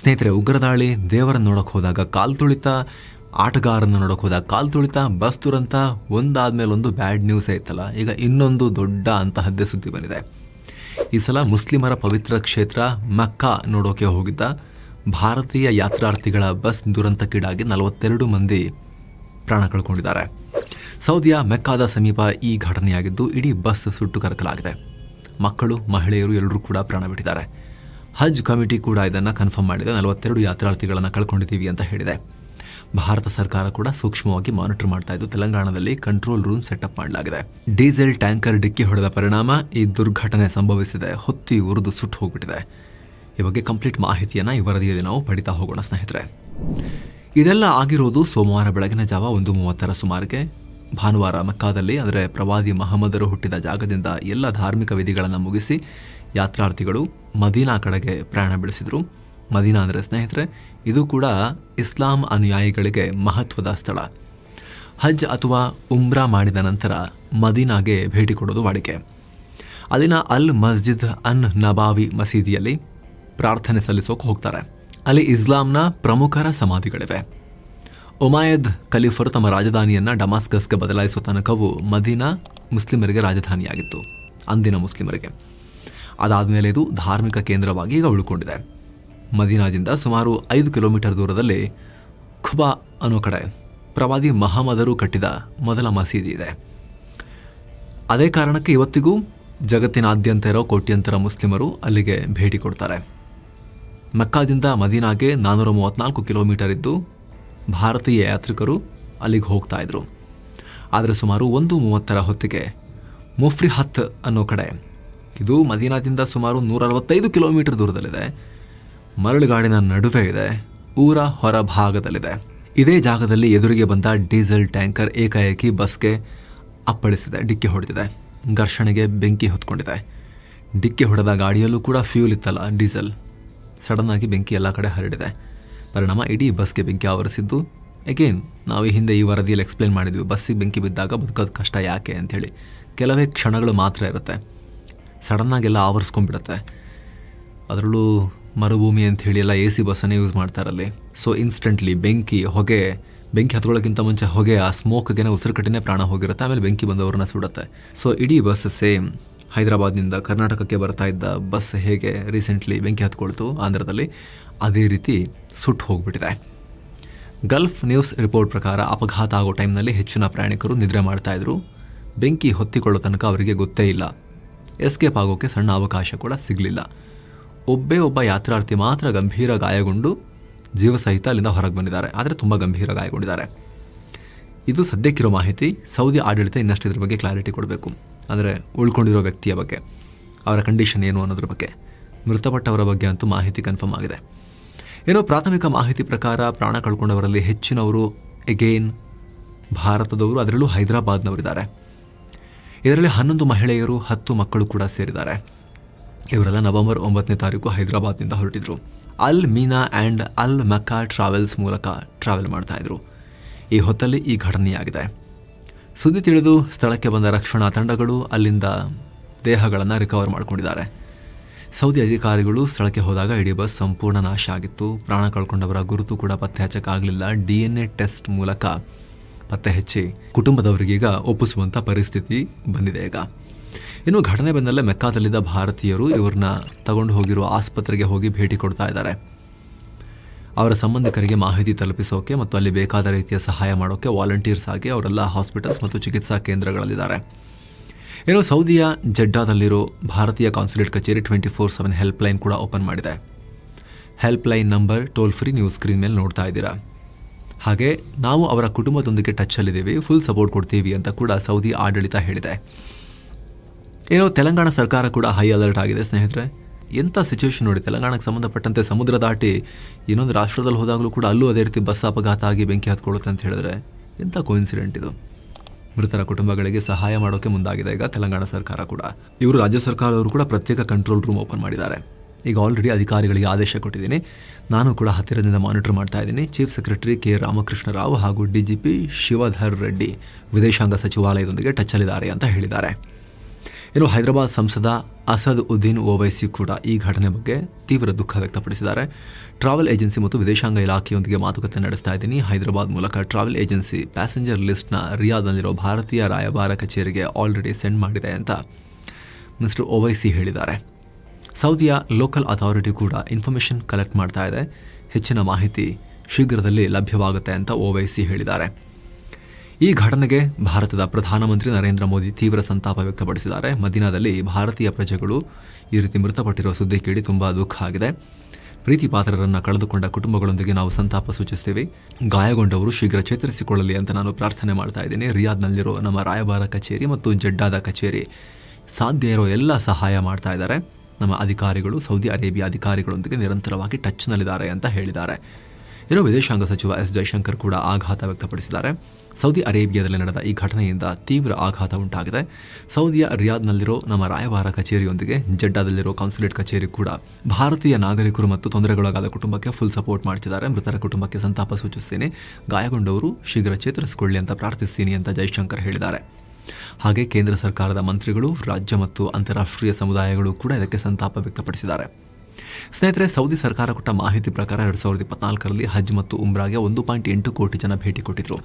ಸ್ನೇಹಿತರೆ, ಉಗ್ರದಾಳಿ, ದೇವರನ್ನು ನೋಡೋಕೆ ಹೋದಾಗ ಕಾಲ್ ತುಳಿತ, ಆಟಗಾರನ್ನು ನೋಡೋಕೆ ಹೋದಾಗ ಕಾಲ್ ತುಳಿತ, ಬಸ್ ದುರಂತ, ಒಂದಾದ್ಮೇಲೆ ಒಂದು ಬ್ಯಾಡ್ ನ್ಯೂಸ್ ಐತಲ್ಲ. ಈಗ ಇನ್ನೊಂದು ದೊಡ್ಡ ಅಂತಹದ್ದೇ ಸುದ್ದಿ ಬಂದಿದೆ. ಈ ಸಲ ಮುಸ್ಲಿಮರ ಪವಿತ್ರ ಕ್ಷೇತ್ರ ಮಕ್ಕಾ ನೋಡೋಕೆ ಹೋಗಿದ್ದ ಭಾರತೀಯ ಯಾತ್ರಾರ್ಥಿಗಳ ಬಸ್ ದುರಂತಕ್ಕೀಡಾಗಿ 42 ಮಂದಿ ಪ್ರಾಣ ಕಳ್ಕೊಂಡಿದ್ದಾರೆ. ಸೌದಿಯ ಮೆಕ್ಕಾದ ಸಮೀಪ ಈ ಘಟನೆಯಾಗಿದ್ದು ಇಡೀ ಬಸ್ ಸುಟ್ಟು ಕರಕಲಾಗಿದೆ. ಮಕ್ಕಳು, ಮಹಿಳೆಯರು ಎಲ್ಲರೂ ಕೂಡ ಪ್ರಾಣ ಬಿಟ್ಟಿದ್ದಾರೆ. ಹಜ್ ಕಮಿಟಿ ಕೂಡ ಇದನ್ನು ಕನ್ಫರ್ಮ್ ಮಾಡಿದೆ. 42 ಯಾತ್ರಾರ್ಥಿಗಳನ್ನು ಕಳ್ಕೊಂಡಿದ್ದೀವಿ ಅಂತ ಹೇಳಿದೆ. ಭಾರತ ಸರ್ಕಾರ ಕೂಡ ಸೂಕ್ಷ್ಮವಾಗಿ ಮಾನಿಟರ್ ಮಾಡ್ತಾ ಇದ್ದು ತೆಲಂಗಾಣದಲ್ಲಿ ಕಂಟ್ರೋಲ್ ರೂಮ್ ಸೆಟಪ್ ಮಾಡಲಾಗಿದೆ. ಡೀಸೆಲ್ ಟ್ಯಾಂಕರ್ ಡಿಕ್ಕಿ ಹೊಡೆದ ಪರಿಣಾಮ ಈ ದುರ್ಘಟನೆ ಸಂಭವಿಸಿದೆ. ಹೊತ್ತಿ ಉರಿದು ಸುಟ್ಟು ಹೋಗ್ಬಿಟ್ಟಿದೆ. ಈ ಬಗ್ಗೆ ಕಂಪ್ಲೀಟ್ ಮಾಹಿತಿಯನ್ನು ಈ ವರದಿಯಲ್ಲಿ ನಾವು ಪಡಿತಾ ಹೋಗೋಣ ಸ್ನೇಹಿತರೆ. ಇದೆಲ್ಲ ಆಗಿರೋದು ಸೋಮವಾರ ಬೆಳಗಿನ ಜಾವ 1:30 ಸುಮಾರಿಗೆ. ಭಾನುವಾರ ಮಕ್ಕಾದಲ್ಲಿ, ಅಂದರೆ ಪ್ರವಾದಿ ಮಹಮ್ಮದರು ಹುಟ್ಟಿದ ಜಾಗದಿಂದ ಎಲ್ಲ ಧಾರ್ಮಿಕ ವಿಧಿಗಳನ್ನು ಮುಗಿಸಿ ಯಾತ್ರಾರ್ಥಿಗಳು ಮದೀನಾ ಕಡೆಗೆ ಪ್ರಯಾಣ ಬೆಳೆಸಿದರು. ಮದೀನಾ ಅಂದರೆ ಸ್ನೇಹಿತರೆ, ಇದು ಕೂಡ ಇಸ್ಲಾಂ ಅನುಯಾಯಿಗಳಿಗೆ ಮಹತ್ವದ ಸ್ಥಳ. ಹಜ್ ಅಥವಾ ಉಮ್ರಾ ಮಾಡಿದ ನಂತರ ಮದೀನಾಗೆ ಭೇಟಿ ಕೊಡೋದು ವಾಡಿಕೆ. ಅಲ್ಲಿನ ಅಲ್ ಮಸ್ಜಿದ್ ಅನ್ ನಬಾವಿ ಮಸೀದಿಯಲ್ಲಿ ಪ್ರಾರ್ಥನೆ ಸಲ್ಲಿಸೋಕೆ ಹೋಗ್ತಾರೆ. ಅಲ್ಲಿ ಇಸ್ಲಾಂನ ಪ್ರಮುಖರ ಸಮಾಧಿಗಳಿವೆ. ಉಮಾಯದ್ ಖಲೀಫರು ತಮ್ಮ ರಾಜಧಾನಿಯನ್ನು ಡಮಾಸ್ಕಸ್ಗೆ ಬದಲಾಯಿಸುವ ತನಕವೂ ಮದೀನಾ ಮುಸ್ಲಿಮರಿಗೆ ರಾಜಧಾನಿಯಾಗಿತ್ತು, ಅಂದಿನ ಮುಸ್ಲಿಮರಿಗೆ. ಅದಾದಮೇಲೆ ಇದು ಧಾರ್ಮಿಕ ಕೇಂದ್ರವಾಗಿ ಈಗ ಉಳ್ಕೊಂಡಿದೆ. ಮದೀನಾದಿಂದ ಸುಮಾರು 5 ಕಿಲೋಮೀಟರ್ ದೂರದಲ್ಲಿ ಖುಬಾ ಅನ್ನೋ ಕಡೆ ಪ್ರವಾದಿ ಮಹಮ್ಮದರು ಕಟ್ಟಿದ ಮೊದಲ ಮಸೀದಿ ಇದೆ. ಅದೇ ಕಾರಣಕ್ಕೆ ಇವತ್ತಿಗೂ ಜಗತ್ತಿನಾದ್ಯಂತ ಇರೋ ಕೋಟ್ಯಂತರ ಮುಸ್ಲಿಮರು ಅಲ್ಲಿಗೆ ಭೇಟಿ ಕೊಡ್ತಾರೆ. ಮಕ್ಕಾದಿಂದ ಮದೀನಾಗೆ 434 ಕಿಲೋಮೀಟರ್ ಇದ್ದು ಭಾರತೀಯ ಯಾತ್ರಿಕರು ಅಲ್ಲಿಗೆ ಹೋಗ್ತಾ ಇದ್ರು. ಆದರೆ ಸುಮಾರು 1:30 ಹೊತ್ತಿಗೆ ಮುಫ್ರಿಹತ್ ಅನ್ನೋ ಕಡೆ, ಇದು ಮದೀನಾದಿಂದ ಸುಮಾರು 165 ಕಿಲೋಮೀಟರ್ ದೂರದಲ್ಲಿದೆ, ಮರಳುಗಾಡಿನ ನಡುವೆ ಇದೆ, ಊರ ಹೊರಭಾಗದಲ್ಲಿದೆ. ಇದೇ ಜಾಗದಲ್ಲಿ ಎದುರಿಗೆ ಬಂದ ಡೀಸೆಲ್ ಟ್ಯಾಂಕರ್ ಏಕಾಏಕಿ ಬಸ್ಗೆ ಅಪ್ಪಳಿಸಿದೆ, ಡಿಕ್ಕಿ ಹೊಡೆದಿದೆ. ಘರ್ಷಣೆಗೆ ಬೆಂಕಿ ಹೊತ್ಕೊಂಡಿದೆ. ಡಿಕ್ಕಿ ಹೊಡೆದ ಗಾಡಿಯಲ್ಲೂ ಕೂಡ ಫ್ಯೂಲ್ ಇತ್ತಲ್ಲ, ಡೀಸೆಲ್. ಸಡನ್ ಆಗಿ ಬೆಂಕಿ ಎಲ್ಲ ಕಡೆ ಹರಡಿದೆ. ಪರಿಣಾಮ ಇಡೀ ಬಸ್ಗೆ ಬೆಂಕಿ ಆವರಿಸಿದ್ದು. ಅಗೇನ್ ನಾವು ಈ ಹಿಂದೆ ಈ ವರದಿಯಲ್ಲಿ ಎಕ್ಸ್ಪ್ಲೇನ್ ಮಾಡಿದ್ವಿ, ಬಸ್ಸಿಗೆ ಬೆಂಕಿ ಬಿದ್ದಾಗ ಬದುಕೋದು ಕಷ್ಟ ಯಾಕೆ ಅಂಥೇಳಿ. ಕೆಲವೇ ಕ್ಷಣಗಳು ಮಾತ್ರ ಇರುತ್ತೆ, ಸಡನ್ನಾಗೆಲ್ಲ ಆವರಿಸ್ಕೊಂಡ್ಬಿಡುತ್ತೆ. ಅದರಲ್ಲೂ ಮರುಭೂಮಿ ಅಂಥೇಳಿ ಎಲ್ಲ AC ಬಸ್ಸನ್ನೇ ಯೂಸ್ ಮಾಡ್ತಾರಲ್ಲಿ. ಸೊ ಇನ್ಸ್ಟೆಂಟ್ಲಿ ಬೆಂಕಿ ಹತ್ಕೊಳ್ಳೋಕ್ಕಿಂತ ಮುಂಚೆ ಹೊಗೆ, ಆ ಸ್ಮೋಕ್ಗೆ ಉಸಿರುಕಟ್ಟಿನೇ ಪ್ರಾಣ ಹೋಗಿರುತ್ತೆ. ಆಮೇಲೆ ಬೆಂಕಿ ಬಂದವ್ರನ್ನ ಸುಡುತ್ತೆ. ಸೊ ಇಡೀ ಬಸ್ ಸೇಮ್ ಹೈದರಾಬಾದ್ನಿಂದ ಕರ್ನಾಟಕಕ್ಕೆ ಬರ್ತಾ ಇದ್ದ ಬಸ್ ಹೇಗೆ ರೀಸೆಂಟ್ಲಿ ಬೆಂಕಿ ಹತ್ಕೊಳ್ತು ಆಂಧ್ರದಲ್ಲಿ, ಅದೇ ರೀತಿ ಸುಟ್ಟು ಹೋಗ್ಬಿಟ್ಟಿದೆ. ಗಲ್ಫ್ ನ್ಯೂಸ್ ರಿಪೋರ್ಟ್ ಪ್ರಕಾರ ಅಪಘಾತ ಆಗೋ ಟೈಮ್ನಲ್ಲಿ ಹೆಚ್ಚಿನ ಪ್ರಯಾಣಿಕರು ನಿದ್ರೆ ಮಾಡ್ತಾ ಇದ್ರು. ಬೆಂಕಿ ಹೊತ್ತಿಕೊಳ್ಳೋ ತನಕ ಅವರಿಗೆ ಗೊತ್ತೇ ಇಲ್ಲ. ಎಸ್ಕೇಪ್ ಆಗೋಕ್ಕೆ ಸಣ್ಣ ಅವಕಾಶ ಕೂಡ ಸಿಗಲಿಲ್ಲ. ಒಬ್ಬ ಯಾತ್ರಾರ್ಥಿ ಮಾತ್ರ ಗಂಭೀರ ಗಾಯಗೊಂಡು ಜೀವಸಹಿತ ಅಲ್ಲಿಂದ ಹೊರಗೆ ಬಂದಿದ್ದಾರೆ. ಆದರೆ ತುಂಬ ಗಂಭೀರ ಗಾಯಗೊಂಡಿದ್ದಾರೆ. ಇದು ಸದ್ಯಕ್ಕಿರೋ ಮಾಹಿತಿ. ಸೌದಿ ಆಡಳಿತ ಇನ್ನಷ್ಟು ಇದ್ರ ಬಗ್ಗೆ ಕ್ಲಾರಿಟಿ ಕೊಡಬೇಕು. ಅಂದರೆ ಉಳ್ಕೊಂಡಿರೋ ವ್ಯಕ್ತಿಯ ಬಗ್ಗೆ, ಅವರ ಕಂಡೀಷನ್ ಏನು ಅನ್ನೋದ್ರ ಬಗ್ಗೆ. ಮೃತಪಟ್ಟವರ ಬಗ್ಗೆ ಅಂತೂ ಮಾಹಿತಿ ಕನ್ಫರ್ಮ್ ಆಗಿದೆ. ಏನೋ ಪ್ರಾಥಮಿಕ ಮಾಹಿತಿ ಪ್ರಕಾರ ಪ್ರಾಣ ಕಳ್ಕೊಂಡವರಲ್ಲಿ ಹೆಚ್ಚಿನವರು ಎಗೇನ್ ಭಾರತದವರು, ಅದರಲ್ಲೂ ಹೈದರಾಬಾದ್ನವರಿದ್ದಾರೆ. ಇದರಲ್ಲಿ 11 ಮಹಿಳೆಯರು, 10 ಮಕ್ಕಳು ಕೂಡ ಸೇರಿದ್ದಾರೆ. ಇವರೆಲ್ಲ ನವೆಂಬರ್ 9ನೇ ತಾರೀಕು ಹೈದರಾಬಾದ್ನಿಂದ ಹೊರಟಿದ್ರು. ಅಲ್ ಮೀನಾ ಆ್ಯಂಡ್ ಅಲ್ ಮಕ್ಕಾ ಟ್ರಾವೆಲ್ಸ್ ಮೂಲಕ ಟ್ರಾವೆಲ್ ಮಾಡ್ತಾ ಇದ್ರು. ಈ ಹೊತ್ತಲ್ಲಿ ಈ ಘಟನೆಯಾಗಿದೆ. ಸುದ್ದಿ ತಿಳಿದು ಸ್ಥಳಕ್ಕೆ ಬಂದ ರಕ್ಷಣಾ ತಂಡಗಳು ಅಲ್ಲಿಂದ ದೇಹಗಳನ್ನು ರಿಕವರ್ ಮಾಡಿಕೊಂಡಿದ್ದಾರೆ. ಸೌದಿ ಅಧಿಕಾರಿಗಳು ಸ್ಥಳಕ್ಕೆ ಹೋದಾಗ ಇಡೀ ಬಸ್ ಸಂಪೂರ್ಣ ನಾಶ ಆಗಿತ್ತು. ಪ್ರಾಣ ಕಳ್ಕೊಂಡವರ ಗುರುತು ಕೂಡ ಪತ್ತೆ ಹಚ್ಚಕ್ಕಾಗಲಿಲ್ಲ. DNA ಟೆಸ್ಟ್ ಮೂಲಕ ಪತ್ತೆ ಹಚ್ಚಿ ಕುಟುಂಬದವರಿಗೀಗ ಒಪ್ಪಿಸುವಂಥ ಪರಿಸ್ಥಿತಿ ಬಂದಿದೆ ಈಗ. ಇನ್ನು ಘಟನೆ ಬಂದಲ್ಲೇ ಮೆಕ್ಕಾದಲ್ಲಿದ್ದ ಭಾರತೀಯರು ಇವ್ರನ್ನ ತಗೊಂಡು ಹೋಗಿರುವ ಆಸ್ಪತ್ರೆಗೆ ಹೋಗಿ ಭೇಟಿ ಕೊಡ್ತಾ ಇದ್ದಾರೆ. ಅವರ ಸಂಬಂಧಿಕರಿಗೆ ಮಾಹಿತಿ ತಲುಪಿಸೋಕೆ ಮತ್ತು ಅಲ್ಲಿ ಬೇಕಾದ ರೀತಿಯ ಸಹಾಯ ಮಾಡೋಕ್ಕೆ ವಾಲಂಟಿಯರ್ಸ್ ಆಗಿ ಅವರೆಲ್ಲ ಹಾಸ್ಪಿಟಲ್ಸ್ ಮತ್ತು ಚಿಕಿತ್ಸಾ ಕೇಂದ್ರಗಳಲ್ಲಿದ್ದಾರೆ. ಏನೋ ಸೌದಿಯ ಜೆಡ್ಡಾದಲ್ಲಿರೋ ಭಾರತೀಯ ಕಾನ್ಸುಲೇಟ್ ಕಚೇರಿ 24/7 ಹೆಲ್ಪ್ಲೈನ್ ಕೂಡ ಓಪನ್ ಮಾಡಿದೆ. ಹೆಲ್ಪ್ಲೈನ್ ನಂಬರ್ ಟೋಲ್ ಫ್ರೀ ನೀವು ಸ್ಕ್ರೀನ್ ಮೇಲೆ ನೋಡ್ತಾ ಇದ್ದೀರಾ. ಹಾಗೆ ನಾವು ಅವರ ಕುಟುಂಬದೊಂದಿಗೆ ಟಚ್ಚಲ್ಲಿದ್ದೀವಿ, ಫುಲ್ ಸಪೋರ್ಟ್ ಕೊಡ್ತೀವಿ ಅಂತ ಕೂಡ ಸೌದಿ ಆಡಳಿತ ಹೇಳಿದೆ. ಏನೋ ತೆಲಂಗಾಣ ಸರ್ಕಾರ ಕೂಡ ಹೈ ಅಲರ್ಟ್ ಆಗಿದೆ ಸ್ನೇಹಿತರೆ. ಎಂಥ ಸಿಚುವೇಶನ್ ನೋಡಿ, ತೆಲಂಗಾಣಕ್ಕೆ ಸಂಬಂಧಪಟ್ಟಂತೆ ಸಮುದ್ರ ದಾಟಿ ಇನ್ನೊಂದು ರಾಷ್ಟ್ರದಲ್ಲಿ ಹೋದಾಗಲೂ ಕೂಡ ಅಲ್ಲೂ ಅದೇ ರೀತಿ ಬಸ್ ಅಪಘಾತ ಆಗಿ ಬೆಂಕಿ ಹತ್ಕೊಳ್ಳುತ್ತೆ ಅಂತ ಹೇಳಿದ್ರೆ ಎಂಥ ಕೋಇನ್ಸಿಡೆಂಟ್ ಇದು. ಮೃತರ ಕುಟುಂಬಗಳಿಗೆ ಸಹಾಯ ಮಾಡೋಕ್ಕೆ ಮುಂದಾಗಿದೆ ಈಗ ತೆಲಂಗಾಣ ಸರ್ಕಾರ ಕೂಡ. ಇವರು ರಾಜ್ಯ ಸರ್ಕಾರದವರು ಕೂಡ ಪ್ರತ್ಯೇಕ ಕಂಟ್ರೋಲ್ ರೂಮ್ ಓಪನ್ ಮಾಡಿದ್ದಾರೆ. ಈಗ ಆಲ್ರೆಡಿ ಅಧಿಕಾರಿಗಳಿಗೆ ಆದೇಶ ಕೊಟ್ಟಿದ್ದೀನಿ. ನಾನು ಕೂಡ ಹತ್ತಿರದಿಂದ ಮಾನಿಟರ್ ಮಾಡ್ತಾ ಇದ್ದೀನಿ. Chief secretary K Ramakrishna Rao ಹಾಗೂ DGP ಶಿವಧರ್ ರೆಡ್ಡಿ ವಿದೇಶಾಂಗ ಸಚಿವಾಲಯದೊಂದಿಗೆ ಟಚ್ಚಲ್ಲಿದ್ದಾರೆ ಅಂತ ಹೇಳಿದ್ದಾರೆ. ಇನ್ನು ಹೈದರಾಬಾದ್ ಸಂಸದ ಅಸದ್ ಉದ್ದೀನ್ ಓವೈಸಿ ಕೂಡ ಈ ಘಟನೆ ಬಗ್ಗೆ ತೀವ್ರ ದುಃಖ ವ್ಯಕ್ತಪಡಿಸಿದ್ದಾರೆ. ಟ್ರಾವೆಲ್ ಏಜೆನ್ಸಿ ಮತ್ತು ವಿದೇಶಾಂಗ ಇಲಾಖೆಯೊಂದಿಗೆ ಮಾತುಕತೆ ನಡೆಸ್ತಾ ಇದ್ದೀನಿ. ಹೈದರಾಬಾದ್ ಮೂಲಕ ಟ್ರಾವೆಲ್ ಏಜೆನ್ಸಿ ಪ್ಯಾಸೆಂಜರ್ ಲಿಸ್ಟ್ನ ರಿಯಾದ್ನಲ್ಲಿರೋ ಭಾರತೀಯ ರಾಯಭಾರ ಕಚೇರಿಗೆ ಆಲ್ರೆಡಿ ಸೆಂಡ್ ಮಾಡಿದೆ ಅಂತ ಮಿಸ್ಟರ್ ಓವೈಸಿ ಹೇಳಿದ್ದಾರೆ. ಸೌದಿಯ ಲೋಕಲ್ ಅಥಾರಿಟಿ ಕೂಡ ಇನ್ಫಾರ್ಮೇಷನ್ ಕಲೆಕ್ಟ್ ಮಾಡ್ತಾ ಇದೆ. ಹೆಚ್ಚಿನ ಮಾಹಿತಿ ಶೀಘ್ರದಲ್ಲಿ ಲಭ್ಯವಾಗುತ್ತೆ ಅಂತ ಓವೈಸಿ ಹೇಳಿದ್ದಾರೆ. ಈ ಘಟನೆಗೆ ಭಾರತದ ಪ್ರಧಾನಮಂತ್ರಿ ನರೇಂದ್ರ ಮೋದಿ ತೀವ್ರ ಸಂತಾಪ ವ್ಯಕ್ತಪಡಿಸಿದ್ದಾರೆ. ಮದೀನಾದಲ್ಲಿ ಭಾರತೀಯ ಪ್ರಜೆಗಳು ಈ ರೀತಿ ಮೃತಪಟ್ಟಿರುವ ಸುದ್ದಿ ಕೇಳಿ ತುಂಬ ದುಃಖ ಆಗಿದೆ. ಪ್ರೀತಿ ಪಾತ್ರರನ್ನು ಕಳೆದುಕೊಂಡ ಕುಟುಂಬಗಳೊಂದಿಗೆ ನಾವು ಸಂತಾಪ ಸೂಚಿಸ್ತೀವಿ. ಗಾಯಗೊಂಡವರು ಶೀಘ್ರ ಚೇತರಿಸಿಕೊಳ್ಳಲಿ ಅಂತ ನಾನು ಪ್ರಾರ್ಥನೆ ಮಾಡ್ತಾ ಇದ್ದೀನಿ. ರಿಯಾದ್ನಲ್ಲಿರೋ ನಮ್ಮ ರಾಯಭಾರ ಕಚೇರಿ ಮತ್ತು ಜೆಡ್ಡಾದ ಕಚೇರಿ ಸಾಧ್ಯ ಇರೋ ಎಲ್ಲ ಸಹಾಯ ಮಾಡ್ತಾ ಇದ್ದಾರೆ. ನಮ್ಮ ಅಧಿಕಾರಿಗಳು ಸೌದಿ ಅರೇಬಿಯಾ ಅಧಿಕಾರಿಗಳೊಂದಿಗೆ ನಿರಂತರವಾಗಿ ಟಚ್ನಲ್ಲಿದ್ದಾರೆ ಅಂತ ಹೇಳಿದ್ದಾರೆ. ಇನ್ನು ವಿದೇಶಾಂಗ ಸಚಿವ ಎಸ್ ಜೈಶಂಕರ್ ಕೂಡ ಆಘಾತ ವ್ಯಕ್ತಪಡಿಸಿದ್ದಾರೆ. ಸೌದಿ ಅರೇಬಿಯಾದಲ್ಲಿ ನಡೆದ ಈ ಘಟನೆಯಿಂದ ತೀವ್ರ ಆಘಾತ ಉಂಟಾಗಿದೆ. ಸೌದಿಯ ರಿಯಾದ್ನಲ್ಲಿರೋ ನಮ್ಮ ರಾಯಭಾರ ಕಚೇರಿಯೊಂದಿಗೆ ಜೆಡ್ಡಾದಲ್ಲಿರೋ ಕಾನ್ಸುಲೇಟ್ ಕಚೇರಿ ಕೂಡ ಭಾರತೀಯ ನಾಗರಿಕರು ಮತ್ತು ತೊಂದರೆಗೊಳಗಾದ ಕುಟುಂಬಕ್ಕೆ ಫುಲ್ ಸಪೋರ್ಟ್ ಮಾಡ್ತಿದ್ದಾರೆ. ಮೃತರ ಕುಟುಂಬಕ್ಕೆ ಸಂತಾಪ ಸೂಚಿಸ್ತೀನಿ. ಗಾಯಗೊಂಡವರು ಶೀಘ್ರ ಚೇತರಿಸಿಕೊಳ್ಳಿ ಅಂತ ಪ್ರಾರ್ಥಿಸ್ತೀನಿ ಅಂತ ಜೈಶಂಕರ್ ಹೇಳಿದ್ದಾರೆ. ಹಾಗೆ ಕೇಂದ್ರ ಸರ್ಕಾರದ ಮಂತ್ರಿಗಳು, ರಾಜ್ಯ ಮತ್ತು ಅಂತಾರಾಷ್ಟ್ರೀಯ ಸಮುದಾಯಗಳು ಕೂಡ ಇದಕ್ಕೆ ಸಂತಾಪ ವ್ಯಕ್ತಪಡಿಸಿದ್ದಾರೆ. ಸ್ನೇಹಿತರೆ, ಸೌದಿ ಸರ್ಕಾರ ಕೊಟ್ಟ ಮಾಹಿತಿ ಪ್ರಕಾರ 2024ರಲ್ಲಿ ಹಜ್ ಮತ್ತು ಉಮ್ರಾಗೆ 1.8 ಕೋಟಿ ಜನ ಭೇಟಿ ಕೊಟ್ಟಿದ್ರು.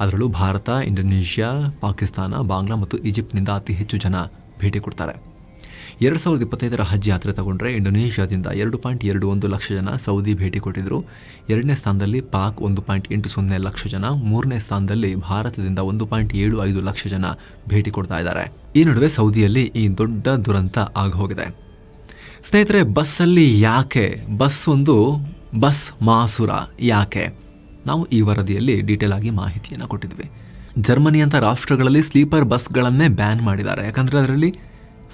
ಅದರಲ್ಲೂ ಭಾರತ, ಇಂಡೋನೇಷ್ಯಾ, ಪಾಕಿಸ್ತಾನ, ಬಾಂಗ್ಲಾ ಮತ್ತು ಈಜಿಪ್ಟ್ನಿಂದ ಅತಿ ಹೆಚ್ಚು ಜನ ಭೇಟಿ ಕೊಡ್ತಾರೆ. 2025ರ ಹಜ್ ಯಾತ್ರೆ ತಗೊಂಡ್ರೆ ಇಂಡೋನೇಷ್ಯಾದಿಂದ 2.21 ಲಕ್ಷ ಜನ ಸೌದಿ ಭೇಟಿ ಕೊಟ್ಟಿದ್ರು. 2ನೇ ಸ್ಥಾನದಲ್ಲಿ ಪಾಕ್ 1.80 ಲಕ್ಷ ಜನ, 3ನೇ ಸ್ಥಾನದಲ್ಲಿ ಭಾರತದಿಂದ 1.75 ಲಕ್ಷ ಜನ ಭೇಟಿ ಕೊಡ್ತಾ ಇದ್ದಾರೆ. ಈ ನಡುವೆ ಸೌದಿಯಲ್ಲಿ ಈ ದೊಡ್ಡ ದುರಂತ ಆಗೋಗಿದೆ. ಸ್ನೇಹಿತರೆ, ಬಸ್ಸಲ್ಲಿ ಯಾಕೆ ಬಸ್ ಮಾಸುರ ಯಾಕೆ? ನಾವು ಈ ವರದಿಯಲ್ಲಿ ಡೀಟೇಲ್ ಆಗಿ ಮಾಹಿತಿಯನ್ನು ಕೊಟ್ಟಿದ್ವಿ. ಜರ್ಮನಿಯಂಥ ರಾಷ್ಟ್ರಗಳಲ್ಲಿ ಸ್ಲೀಪರ್ ಬಸ್ಗಳನ್ನೇ ಬ್ಯಾನ್ ಮಾಡಿದ್ದಾರೆ. ಯಾಕಂದರೆ ಅದರಲ್ಲಿ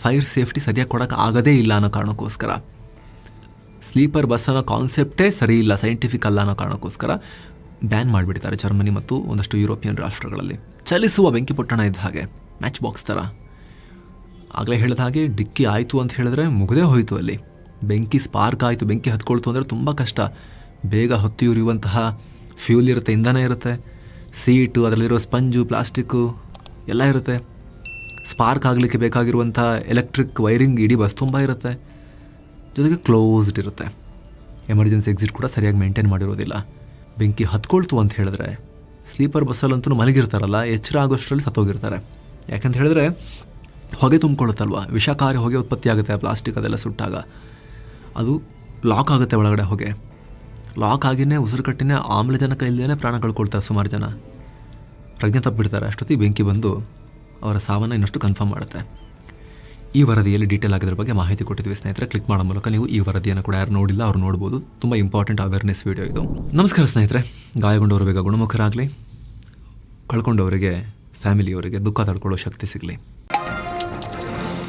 ಫೈರ್ ಸೇಫ್ಟಿ ಸರಿಯಾಗಿ ಕೊಡೋಕೆ ಆಗದೇ ಇಲ್ಲ ಅನ್ನೋ ಕಾರಣಕ್ಕೋಸ್ಕರ. ಸ್ಲೀಪರ್ ಬಸ್ ಅನ್ನೋ ಕಾನ್ಸೆಪ್ಟೇ ಸರಿ ಇಲ್ಲ, ಸೈಂಟಿಫಿಕ್ ಅಲ್ಲ ಅನ್ನೋ ಕಾರಣಕ್ಕೋಸ್ಕರ ಬ್ಯಾನ್ ಮಾಡಿಬಿಟ್ಟಿದ್ದಾರೆ ಜರ್ಮನಿ ಮತ್ತು ಒಂದಷ್ಟು ಯುರೋಪಿಯನ್ ರಾಷ್ಟ್ರಗಳಲ್ಲಿ. ಚಲಿಸುವ ಬೆಂಕಿಪೊಟ್ಟಣ ಇದ್ದ ಹಾಗೆ, ಮ್ಯಾಚ್ ಬಾಕ್ಸ್ ಥರ. ಆಗಲೇ ಹೇಳಿದ ಹಾಗೆ ಡಿಕ್ಕಿ ಆಯಿತು ಅಂತ ಹೇಳಿದ್ರೆ ಮುಗದೇ ಹೋಯಿತು. ಅಲ್ಲಿ ಬೆಂಕಿ ಸ್ಪಾರ್ಕ್ ಆಯಿತು, ಬೆಂಕಿ ಹತ್ಕೊಳ್ತು ಅಂದರೆ ತುಂಬ ಕಷ್ಟ. ಬೇಗ ಹೊತ್ತಿ ಉರಿಯುವಂತಹ ಫ್ಯೂಲ್ ಇರುತ್ತೆ, ಇಂಧನ ಇರುತ್ತೆ, ಸೀಟು, ಅದರಲ್ಲಿರೋ ಸ್ಪಂಜು, ಪ್ಲಾಸ್ಟಿಕ್ಕು ಎಲ್ಲ ಇರುತ್ತೆ. ಸ್ಪಾರ್ಕ್ ಆಗಲಿಕ್ಕೆ ಬೇಕಾಗಿರುವಂಥ ಎಲೆಕ್ಟ್ರಿಕ್ ವೈರಿಂಗ್ ಇಡೀ ಬಸ್ ತುಂಬ ಇರುತ್ತೆ. ಜೊತೆಗೆ ಕ್ಲೋಸ್ಡ್ ಇರುತ್ತೆ. ಎಮರ್ಜೆನ್ಸಿ ಎಕ್ಸಿಟ್ ಕೂಡ ಸರಿಯಾಗಿ ಮೇಂಟೈನ್ ಮಾಡಿರೋದಿಲ್ಲ. ಬೆಂಕಿ ಹತ್ಕೊಳ್ತು ಅಂತ ಹೇಳಿದ್ರೆ ಸ್ಲೀಪರ್ ಬಸ್ಸಲ್ಲಂತೂ ಮಲಗಿರ್ತಾರಲ್ಲ, ಎಚ್ಚರ ಆಗೋಷ್ಟರಲ್ಲಿ ಸತ್ತೋಗಿರ್ತಾರೆ. ಯಾಕಂತ ಹೇಳಿದ್ರೆ ಹೊಗೆ ತುಂಬಿಕೊಳ್ಳುತ್ತಲ್ವ, ವಿಷಕಾರಿ ಹೊಗೆ ಉತ್ಪತ್ತಿ ಆಗುತ್ತೆ. ಪ್ಲಾಸ್ಟಿಕ್ ಅದೆಲ್ಲ ಸುಟ್ಟಾಗ ಅದು ಲಾಕ್ ಆಗುತ್ತೆ ಒಳಗಡೆ. ಹೊಗೆ ಲಾಕ್ ಆಗಿನೇ ಉಸಿರುಕಟ್ಟಿನೇ ಆಮ್ಲಜನಕ ಇಲ್ಲದೇ ಪ್ರಾಣ ಕಳ್ಕೊಳ್ತಾರೆ ಸುಮಾರು ಜನ. ಪ್ರಜ್ಞೆ ತಪ್ಪಿಬಿಡ್ತಾರೆ. ಅಷ್ಟೊತ್ತಿಗೆ ಬೆಂಕಿ ಬಂದು ಅವರ ಸಾವನ್ನು ಇನ್ನಷ್ಟು ಕನ್ಫರ್ಮ್ ಮಾಡುತ್ತೆ. ಈ ವರದಿಯಲ್ಲಿ ಡೀಟೇಲ್ ಆಗಿದ್ರ ಬಗ್ಗೆ ಮಾಹಿತಿ ಕೊಟ್ಟಿದ್ವಿ ಸ್ನೇಹಿತರೆ. ಕ್ಲಿಕ್ ಮಾಡೋ ಮೂಲಕ ನೀವು ಈ ವರದಿಯನ್ನು ಕೂಡ ಯಾರು ನೋಡಿಲ್ಲ ಅವ್ರು ನೋಡ್ಬೋದು. ತುಂಬ ಇಂಪಾರ್ಟೆಂಟ್ ಅವೇರ್ನೆಸ್ ವಿಡಿಯೋ ಇದು. ನಮಸ್ಕಾರ ಸ್ನೇಹಿತರೆ. ಗಾಯಗೊಂಡವರು ಬೇಗ ಗುಣಮುಖರಾಗಲಿ, ಕಳ್ಕೊಂಡವರಿಗೆ, ಫ್ಯಾಮಿಲಿಯವರಿಗೆ ದುಃಖ ತಡ್ಕೊಳ್ಳೋ ಶಕ್ತಿ ಸಿಗಲಿ.